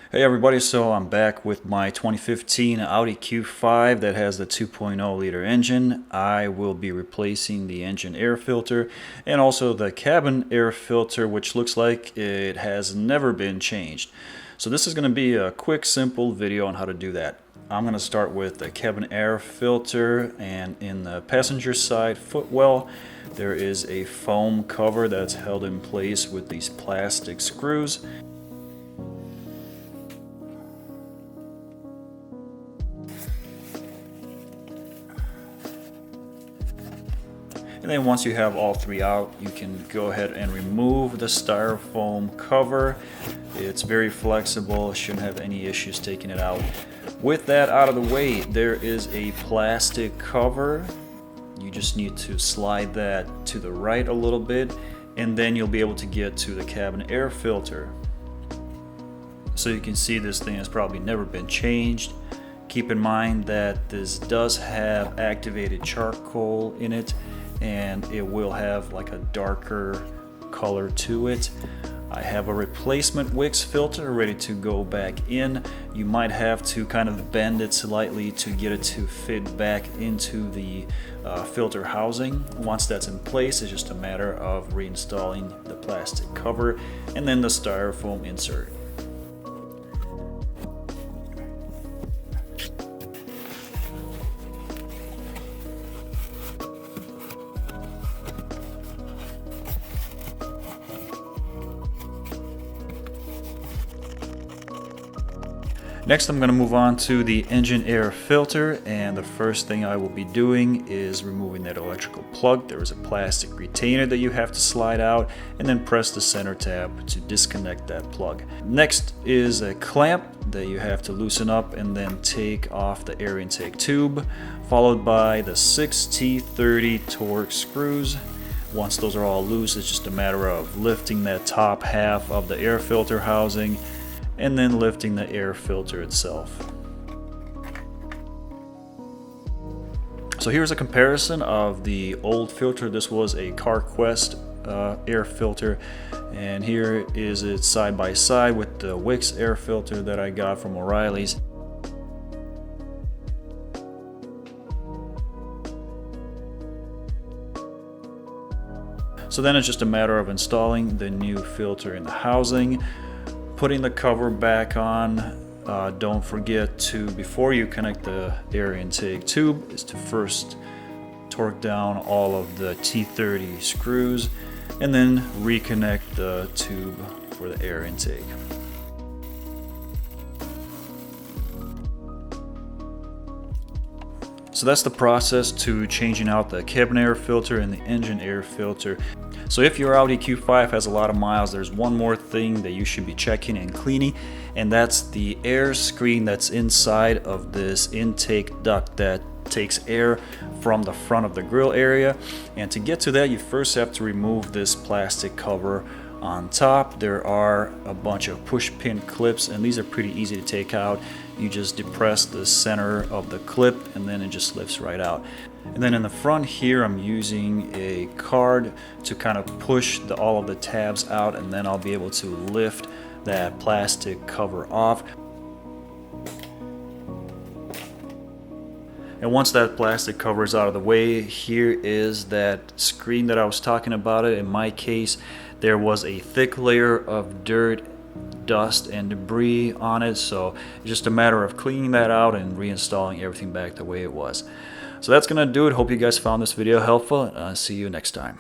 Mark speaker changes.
Speaker 1: Hey everybody, so I'm back with my 2015 Audi Q5 that has the 2.0 liter engine. I will be replacing the engine air filter and also the cabin air filter, which looks like it has never been changed. So this is going to be a quick, simple video on how to do that. I'm going to start with the cabin air filter, and in the passenger side footwell there is a foam cover that's held in place with these plastic screws. And then once you have all three out, you can go ahead and remove the styrofoam cover. It's very flexible, shouldn't have any issues taking it out. With that out of the way, there is a plastic cover. You just need to slide that to the right a little bit, and then you'll be able to get to the cabin air filter. So you can see this thing has probably never been changed. Keep in mind that this does have activated charcoal in it, and it will have like a darker color to it. I have a replacement Wix filter ready to go back in. You might have to kind of bend it slightly to get it to fit back into the filter housing. Once that's in place, it's just a matter of reinstalling the plastic cover and then the styrofoam insert. Next, I'm going to move on to the engine air filter, and the first thing I will be doing is removing that electrical plug. There is a plastic retainer that you have to slide out, and then press the center tab to disconnect that plug. Next is a clamp that you have to loosen up and then take off the air intake tube, followed by the 6 T30 Torx screws. Once those are all loose, it's just a matter of lifting that top half of the air filter housing and then lifting the air filter itself. So here's a comparison of the old filter. This was a CarQuest air filter, and here is it side by side with the Wix air filter that I got from O'Reilly's. So then it's just a matter of installing the new filter in the housing, putting the cover back on. Don't forget to, before you connect the air intake tube, is to first torque down all of the T30 screws and then reconnect the tube for the air intake. So that's the process to changing out the cabin air filter and the engine air filter. So if your Audi Q5 has a lot of miles, there's one more thing that you should be checking and cleaning, and that's the air screen that's inside of this intake duct that takes air from the front of the grill area. And to get to that, you first have to remove this plastic cover on top. There are a bunch of push pin clips, and these are pretty easy to take out. You just depress the center of the clip and then it just lifts right out. And then in the front here, I'm using a card to kind of push all of the tabs out, and then I'll be able to lift that plastic cover off. And once that plastic cover is out of the way, here is that screen that I was talking about. In my case, there was a thick layer of dirt, dust, and debris on it, so it's just a matter of cleaning that out and reinstalling everything back the way it was. So that's gonna do it. Hope you guys found this video helpful, and I'll see you next time.